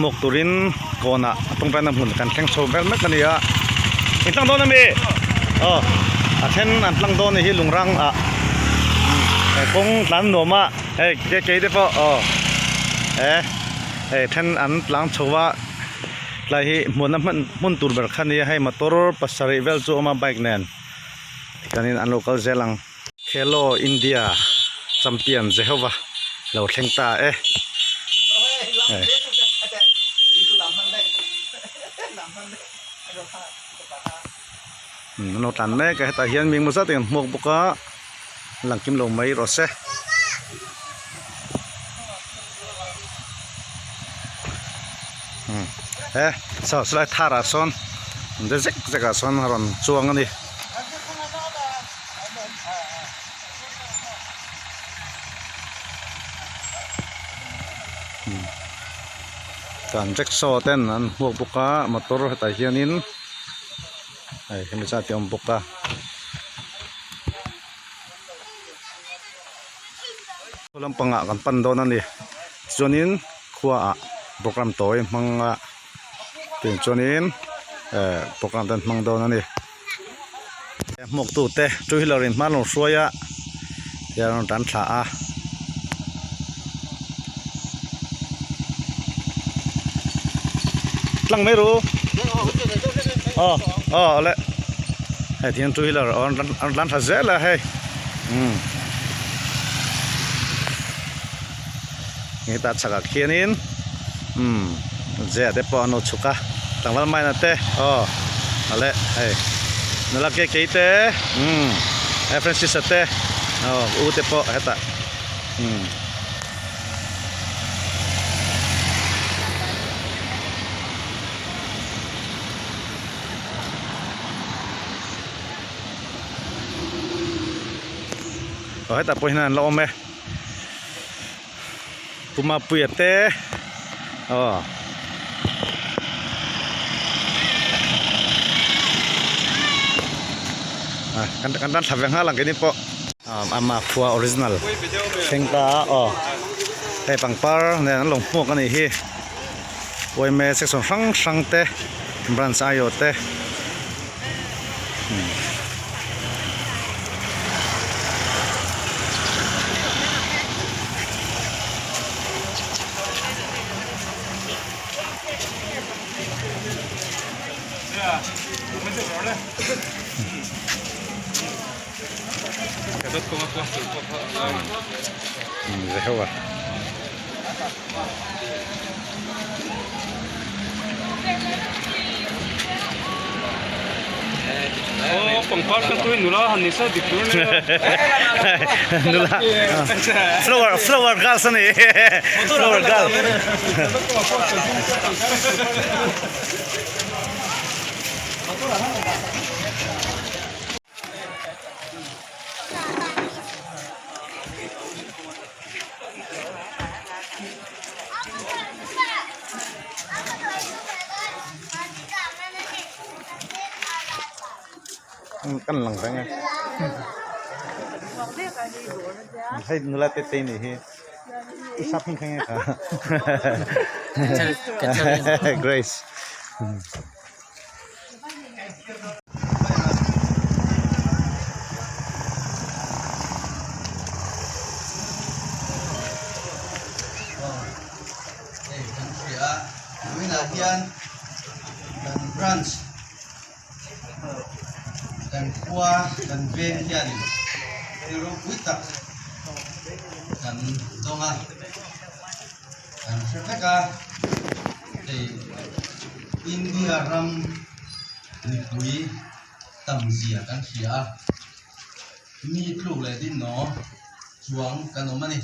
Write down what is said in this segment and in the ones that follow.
mok turin kona tung pen mun kan thleng so ber mek ania intang don ami athen an tlang don hi lungrang kong tlan noma ke de po then an tlang chowa lai hi mun tur ber khania hai motor pasari vel chu ma bike nen kanin an local zelang Hello India champion Jehova lo thleng ta nó tàn đấy cái tài hiền mình một rất tiền một bọc cá lằng kim lồng mấy rồi xe sao lại thả ra son để rách cả son rồi chuông anh đi tàn rách so tên anh một bọc cá motor tài hiền in kami sa ating buka walang pangakan pandonan ni jonin kuwa program toy mga jonin program dan mangdonan ni mok tu te chu hilorin manong suaya yaron dan tha tlang meru lệ hay thiên chui là ăn thật dễ là hay người ta chắc là kia nín dễ để bỏ nó chụp cả thằng văn mai là tê lệ hay nó là cái tê Francis tê u tê bỏ hết ta hết ta poi nan lo me puma puete kan dan thaveng ha lang ke ni po ama phua original thengta he pangpar ne an long phok ani hi oi me section sang te branch ayo te Jehova pangpar kan tu nula hanisa ditur nula flower girl sani flower girl căn lằng phải nghe thấy nula tê này sắp không nghe cả Grace branch dan kuah dan ven yan pero witak dan donga dan sepeka di India ram ni pui tamzia kan sia mi tlu le din no chuang kan o mani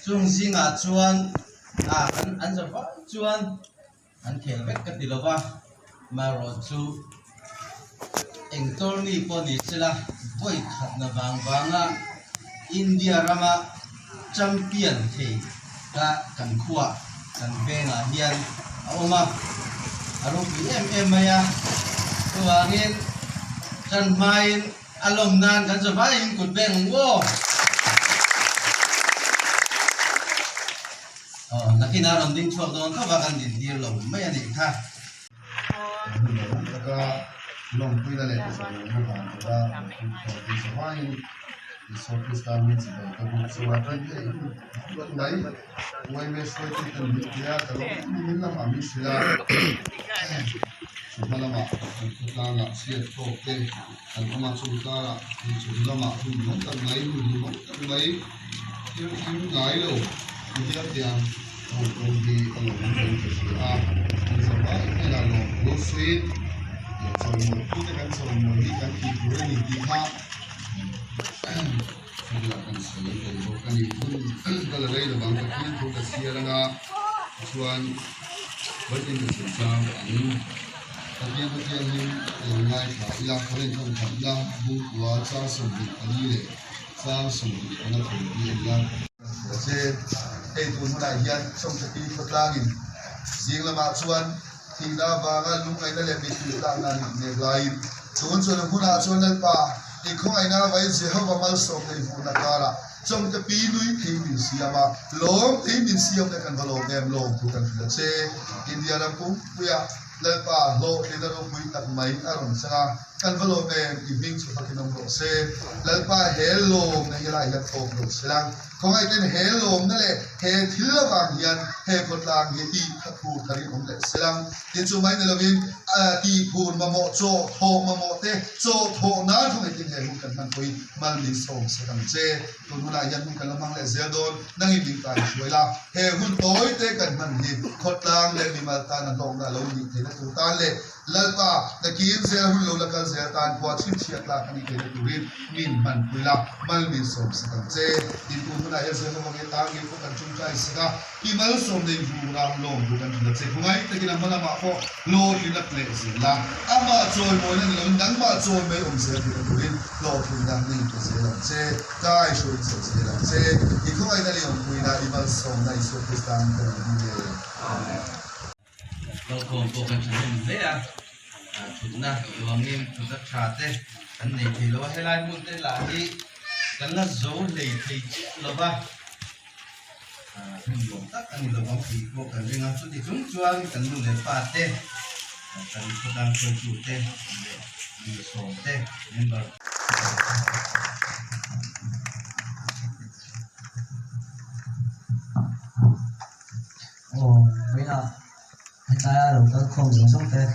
chung singa chuan an za ba chuan an khel vek ka tilova maro chu engtol ni poni sila boy khat na wanga India rama champion the ka kan khuwa kan venga hian oma aro maya tuangin kan main alom nan kan sabain kut beng wo nakina ron ding chok don ka bakan din dir lo mai ani tha ka long pui la le so mo ba da di so mai so Krista mi chi ba ka bu so wa tra ye lai wai me so ti tan mi ya ka lo mi na ma mi sila so mala ma ka na si to te an ma so ka so la ma hu no ka mai hu no ka mai yung ngai lo hindi na tiyan kung di ano yung siya sa bahay nila lo go sweet so mo puti kan so mo di kan kikure ni di ha sila kan sila ko kan yung galagay na bang kakin ko kasi lang nga suan batin na siya ang tapi yung ngai ka ilang ko rin kung ilang buwa sa sabi kanile sang sung na thudi lang se ei tun na hian som te pi khotlangin jing lama chuan thingna banga lungai na le mi ti la na ni ne lai chun chun huna chuan le pa i khong ai na vai je ho mal som nei hu na kala som te pi lui thi min siama long thi min siam ne kan valo dem long tu kan se india ram pu puya le pa lo te na ro pui tak mai aron sanga kan valo dem i bing chu pakinom ro se le pa hello ne yala ya top ro selang không ai tên hé lồm đó lệ hé thiếu vàng hiền hé cột làng hé đi khắc phù thari ông lệ selang tiền số mấy này là viên đi phù mà mọ cho thọ mà mọ tê cho thọ ná không ai tên hé hùng cần mang quỳ mal đi sông sẽ cầm chê tôi muốn lại nhận hùng cần mang lệ dễ đôn năng im bình tài chuối la hé hùng tối tê cần mang hiền cột làng lệ đi mà ta nằm đông là lâu đi thế là chúng ta lệ lệ pa là kiến dễ hùng lâu là cần dễ tan qua chuyên chiết là cái này thế là tụi min man quỳ la mal đi sông sẽ cầm chê tiền tôi na ya zema mange tangi ko kan chung chai sika imal som de ju ram long bu kan thila che khungai te kina mala ma ko lo linak le zila ama choi mo na lo nang ma choi me se ti ko rin lo thu dang ni to se la che dai shu se la che i khungai na le on ku na imal som na iso kristan ko ni le lo ko kan chung le ya thut na lo ngim thu ta cha te kan nei thi lo helai mun te la hi kan la zo lei thei lo ba hình dung tất anh lo bóng thì cô cần riêng ăn chút thì chúng chuan cần luôn để pha tê cần cô đang chơi chủ tê để đi sổ tê nên bảo bây giờ hiện tại là các không giống giống tê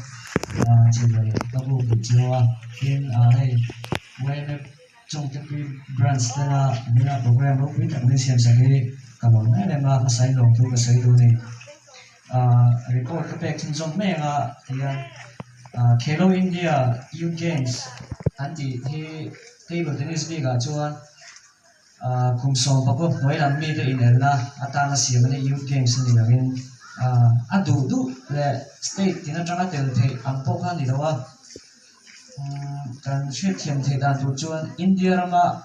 chỉ là các bộ bị chiều nên đây when trong cái branch là mình là program lúc biết rằng nên xem sẽ đi cả bọn này là mà sai lầm tôi cái sai đồ này report cái việc kinh doanh mấy thì Hello India Youth Games anh thì table tennis bị cả cho cùng sống bao gồm mỗi lần mi cái in là ta là xem cái Youth Games này là mình đủ là state thì nó trong cái thì anh bốc han đi đâu kan shit thiam the dan tu chuan India rama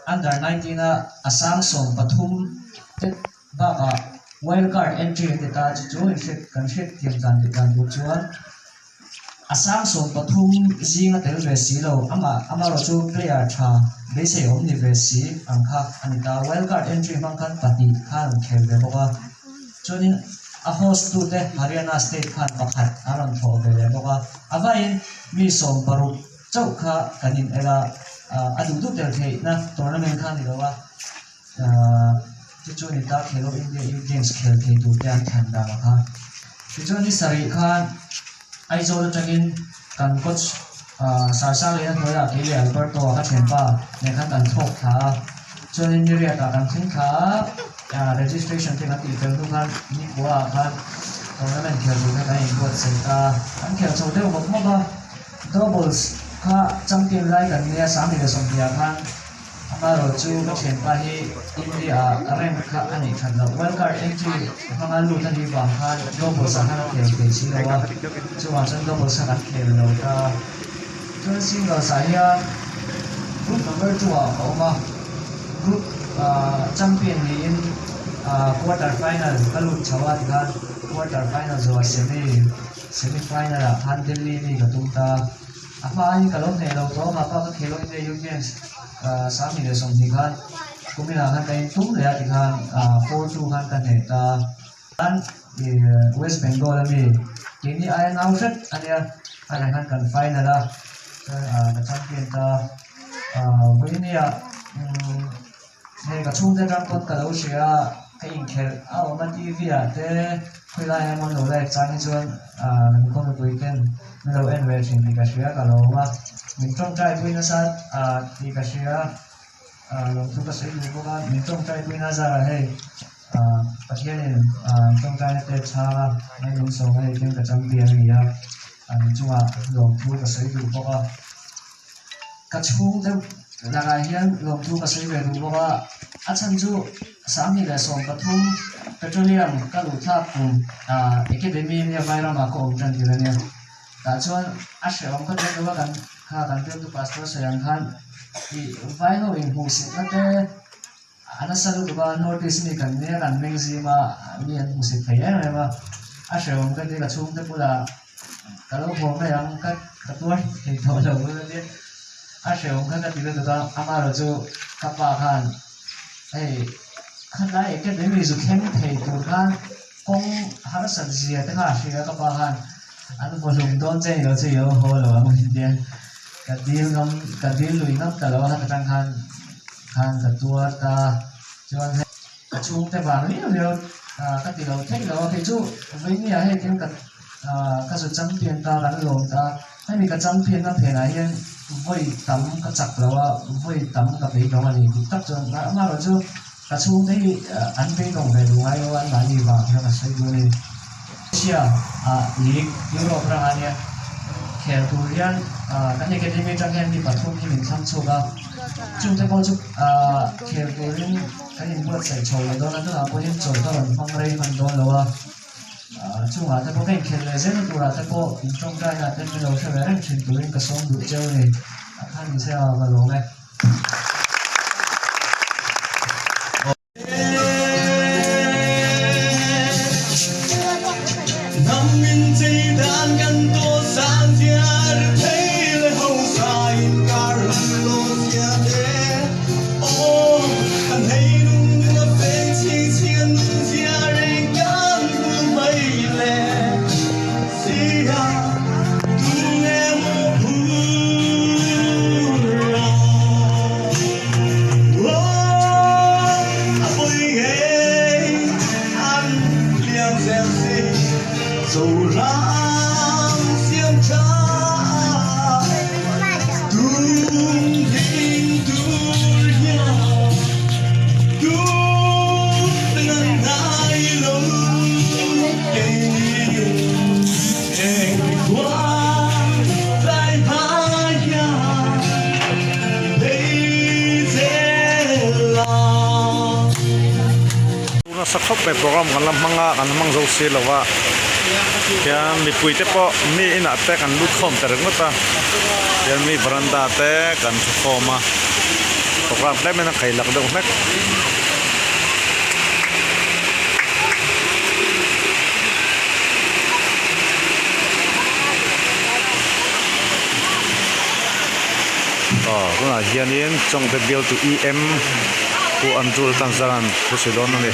under 19 na asang som pathum te ba ka wild card entry te ta chu shit kan shit thiam dan tu chuan asang som pathum zinga tel ve si lo ama ro chu player tha be se om ni ve si angkha anita wild card entry mang kan pati khan khel ve boka chuanin a host tu te Haryana state khan pakhat aron tho ve boka avain mi som paru chau kha kanin era adu tel thei na tournament khan ni lawa chu ni ta Hello India Youth Games khel thei tu tan khan da kha chu ni sari khan ai zo la tagin kan coach sarsa le na thoya ke le Alberto ka thempa ne khan kan thok tha chu ni ni ria ta kan thin kha registration te kan ti tel tu khan ni kwa khan tournament khel tu ka in bot se ta kan khel chau de mo mo ba doubles kha champion lai kan ne sam ni som pia khan amaro chu ka chen pa hi India rank kha ani khan la wild card entry hanga lu ta ni ba khan doubles sa han khel ke si lo wa chu wa chan doubles sa kan khel lo ta chu single sa ya group number 2 ma group champion ni in quarter final kalu chawat khan quarter final zo semi final han Delhi ni gatumta ama ini kalau nih lo to apa ke Khelo India Youth Games sami le som ni kan kumina kan kai tum le ya kan 4-2 kan kan ne ta kan West Bengal ami kini ayan outfit ania ayan kan final la ka champion ta ini ya hey ka chung de kan pot ka lo sia cái in khel mà TV à thế khi lại em muốn lấy trang cái chuyện mình không được weekend mình đâu em về thì cái chuyện cả lâu mà mình trong trai quên nó sao thì cái chuyện lòng thu cái sự vụ của mình trong trai quên nó ra là hey cái chuyện trong trai nó cha hay lòng sống hay cái trang tiền gì à mình chung lòng thu cái sự vụ của cái chung thế là cái hiện lòng thu cái sự vụ của chân chú sáng nay là xong bắt thung petroleum các lô tháp cùng academy này vài năm mà có ông chân thì là nè đã cho anh sẽ ông có thể nói rằng cần tiền từ pastor sẽ ăn han thì vài năm mình hùng sĩ cái anh sẽ lúc đó notice mình cần nè cần mình gì mà mình hùng sĩ thấy này mà anh sẽ ông có thể là chung tới là cái lô phong này ông cái tuổi thì thôi rồi cái anh sẽ ông có thể là được ama rồi chú các bạn khán giả cái đấy mình dùng khen thầy tụi con hát sân gì thế nào thì các bạn anh vô lùng đón chơi rồi chơi ở hồ rồi mình đi cái điều lùi ngắm cả lo hát trang khăn cái tua ta cho anh cái chung cái vàng ấy rồi cái điều thích đó thì chú với nhà hay cái sự chăm tiền ta cái lồng ta hay mình cái chăm tiền nó thế này hiện với tấm cái chặt lo với tấm cái bể đó này thì tất nhiên mà rồi chú cái chung đấy anh bên đồng về đúng hay anh bán gì vào theo cái xây dựng này Asia League Europe ra anh khéo Korean cái này cái gì mình trong em đi bắt thung thì mình tham số cả chúng ta có chút khéo Korean cái gì bớt sẽ trâu đó là nó có những trâu đó là phong ray mình đó là chúng ta có cái khéo là rất là nhiều là có trong cái là cái mình đầu tiên là chuyển Korean cái song đủ chơi này anh mình sẽ vào lồng này sa khop pe program kan lamang zo se lawa kya mi puite po mi ina te kan lut khom ter ngota kya mi veranda te kan khoma program tle mena khailak do mek kuna hianin chong the bill to em ku antul tanzaran pusilon ni